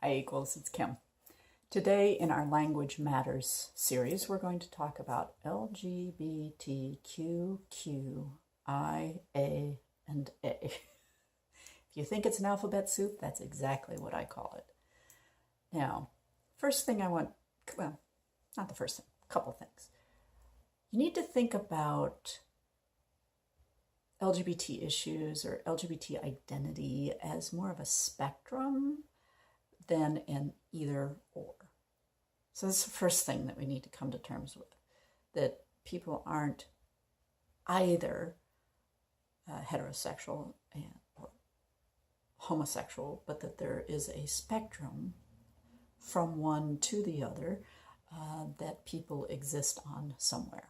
Hi Equals, it's Kim. Today in our Language Matters series, we're going to talk about LGBTQQIA and A. If you think it's an alphabet soup, that's exactly what I call it. Now, first thing not the first thing, a couple things. You need to think about LGBT issues or LGBT identity as more of a spectrum than an either or. So that's the first thing that we need to come to terms with, that people aren't either heterosexual or homosexual, but that there is a spectrum from one to the other that people exist on somewhere.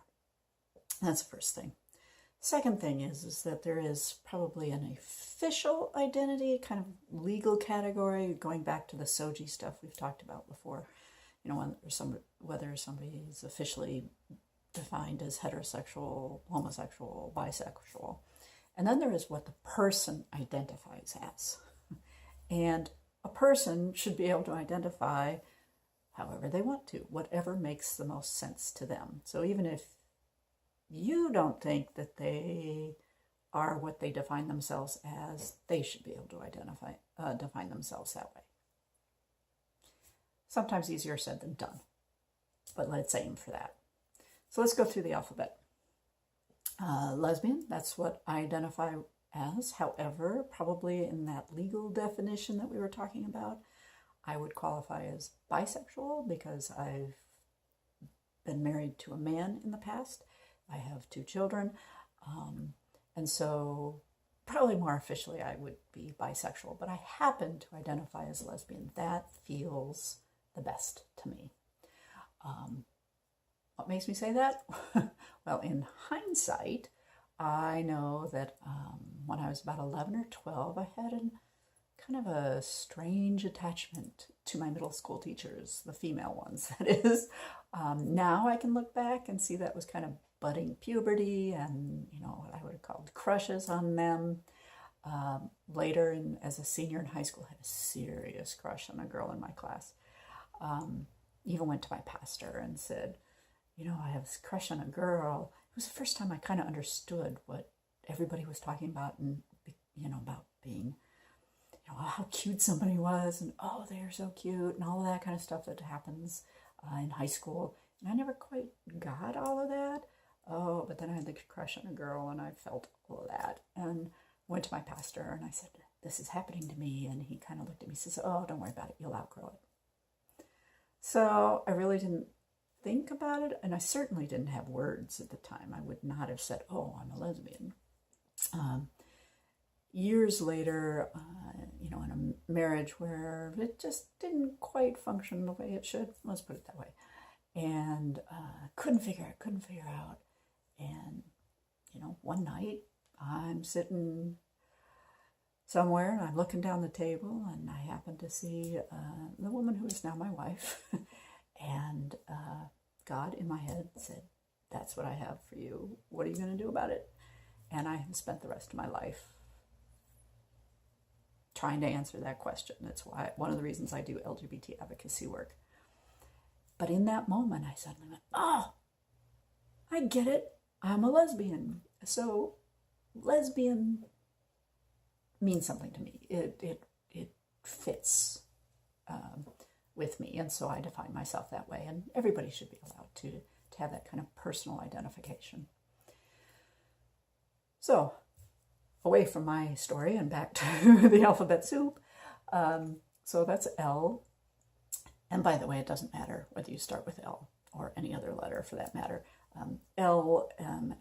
That's the first thing. Second thing is that there is probably an official identity, kind of legal category, going back to the SOGI stuff we've talked about before. You know, whether somebody is officially defined as heterosexual, homosexual, bisexual. And then there is what the person identifies as. And a person should be able to identify however they want to, whatever makes the most sense to them. So even if you don't think that they are what they define themselves as, they should be able to define themselves that way. Sometimes easier said than done, but let's aim for that. So let's go through the alphabet. Lesbian, that's what I identify as. However, probably in that legal definition that we were talking about, I would qualify as bisexual because I've been married to a man in the past. I have 2 children, and so probably more officially I would be bisexual, but I happen to identify as lesbian. That feels the best to me. What makes me say that? Well, in hindsight, I know that when I was about 11 or 12, I had kind of a strange attachment to my middle school teachers, the female ones, that is. Now I can look back and see that was kind of budding puberty and, what I would have called crushes on them. Later, as a senior in high school, I had a serious crush on a girl in my class. Even went to my pastor and said, I have this crush on a girl. It was the first time I kind of understood what everybody was talking about and, about being, how cute somebody was and, oh, they're so cute and all of that kind of stuff that happens in high school. And I never quite got all of that. Oh, but then I had the crush on a girl and I felt all of that and went to my pastor and I said, this is happening to me. And he kind of looked at me and says, oh, don't worry about it. You'll outgrow it. So I really didn't think about it. And I certainly didn't have words at the time. I would not have said, oh, I'm a lesbian. Years later, in a marriage where it just didn't quite function the way it should, let's put it that way. And couldn't figure out. And, one night I'm sitting somewhere and I'm looking down the table and I happen to see the woman who is now my wife. And God in my head said, that's what I have for you. What are you going to do about it? And I have spent the rest of my life trying to answer that question. That's why one of the reasons I do LGBT advocacy work. But in that moment, I suddenly went, oh, I get it. I'm a lesbian. So lesbian means something to me. It fits with me. And so I define myself that way. And everybody should be allowed to have that kind of personal identification. So away from my story and back to the alphabet soup. So that's L. And by the way, it doesn't matter whether you start with L or any other letter for that matter. L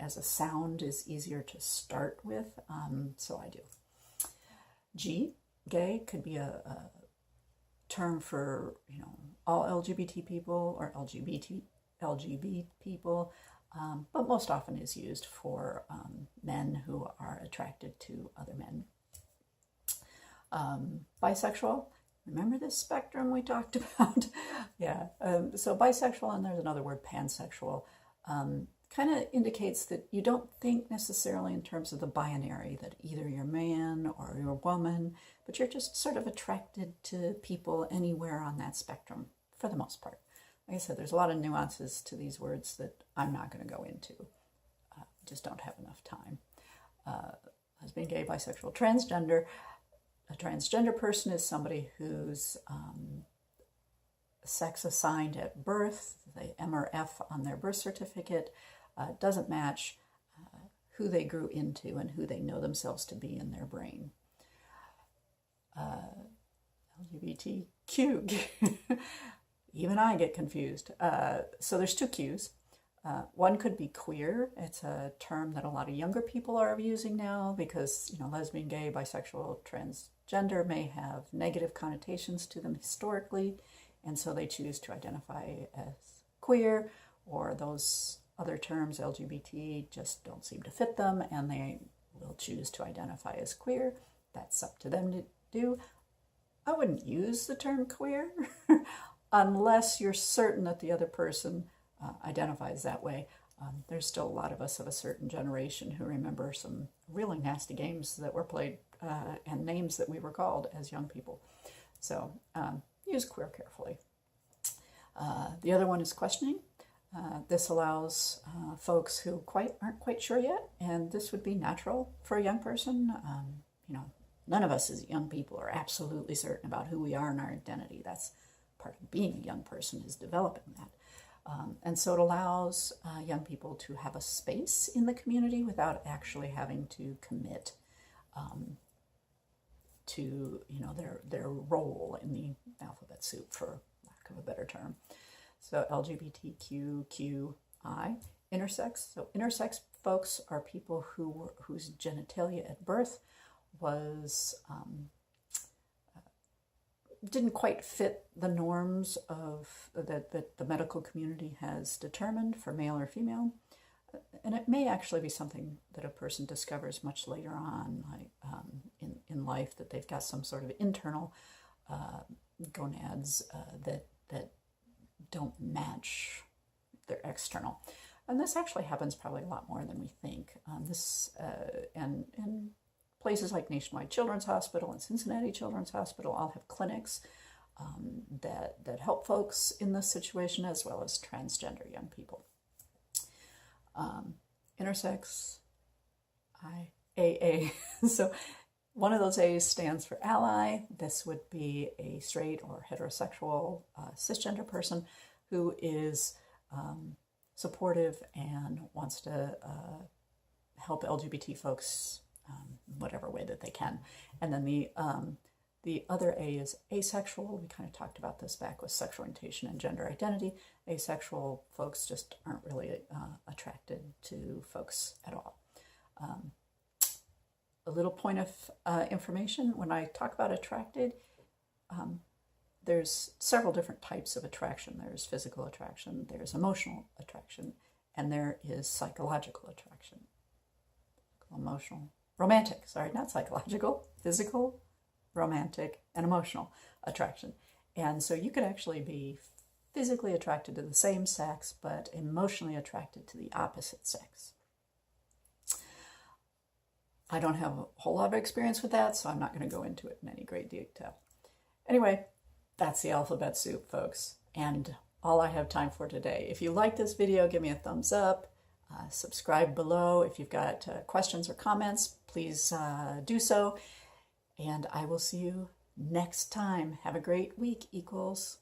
as a sound is easier to start with, so I do. G, gay, could be a term for, all LGBT people or LGBT people, but most often is used for men who are attracted to other men. Bisexual. Remember this spectrum we talked about? Yeah. So bisexual, and there's another word, pansexual. kind of indicates that you don't think necessarily in terms of the binary, that either you're man or you're woman, but you're just sort of attracted to people anywhere on that spectrum for the most part. Like I said, there's a lot of nuances to these words that I'm not going to go into. Just don't have enough time. Lesbian, gay, bisexual, transgender. A transgender person is somebody whose sex assigned at birth, the M or F on their birth certificate, doesn't match who they grew into and who they know themselves to be in their brain. LGBTQ. Even I get confused. So there's two Qs. One could be queer. It's a term that a lot of younger people are using now because, lesbian, gay, bisexual, transgender may have negative connotations to them historically, and so they choose to identify as queer, or those other terms, LGBT, just don't seem to fit them, and they will choose to identify as queer. That's up to them to do. I wouldn't use the term queer unless you're certain that the other person identifies that way. There's still a lot of us of a certain generation who remember some really nasty games that were played and names that we were called as young people. So use queer carefully. The other one is questioning. This allows folks who aren't quite sure yet, and this would be natural for a young person. None of us as young people are absolutely certain about who we are and our identity. That's part of being a young person, is developing that. And so it allows young people to have a space in the community without actually having to commit to their role in the alphabet soup, for lack of a better term. So LGBTQQI, intersex. So intersex folks are people whose genitalia at birth was didn't quite fit the norms of that the medical community has determined for male or female. And it may actually be something that a person discovers much later on, like in life, that they've got some sort of internal gonads that don't match their external. And this actually happens probably a lot more than we think. And places like Nationwide Children's Hospital and Cincinnati Children's Hospital all have clinics that help folks in this situation, as well as transgender young people. Intersex, AA. So one of those A's stands for ally. This would be a straight or heterosexual cisgender person who is supportive and wants to help LGBT folks whatever way that they can. And then the other A is asexual. We kind of talked about this back with sexual orientation and gender identity. Asexual folks just aren't really attracted to folks at all. A little point of information, when I talk about attracted, there's several different types of attraction. There's physical attraction, there's emotional attraction, and there is psychological attraction. Emotional, romantic, sorry, not psychological, physical, romantic, and emotional attraction. And so you could actually be physically attracted to the same sex, but emotionally attracted to the opposite sex. I don't have a whole lot of experience with that, so I'm not going to go into it in any great detail. Anyway, that's the alphabet soup, folks, and all I have time for today. If you like this video, give me a thumbs up. Subscribe below. If you've got questions or comments, please do so. And I will see you next time. Have a great week, equals.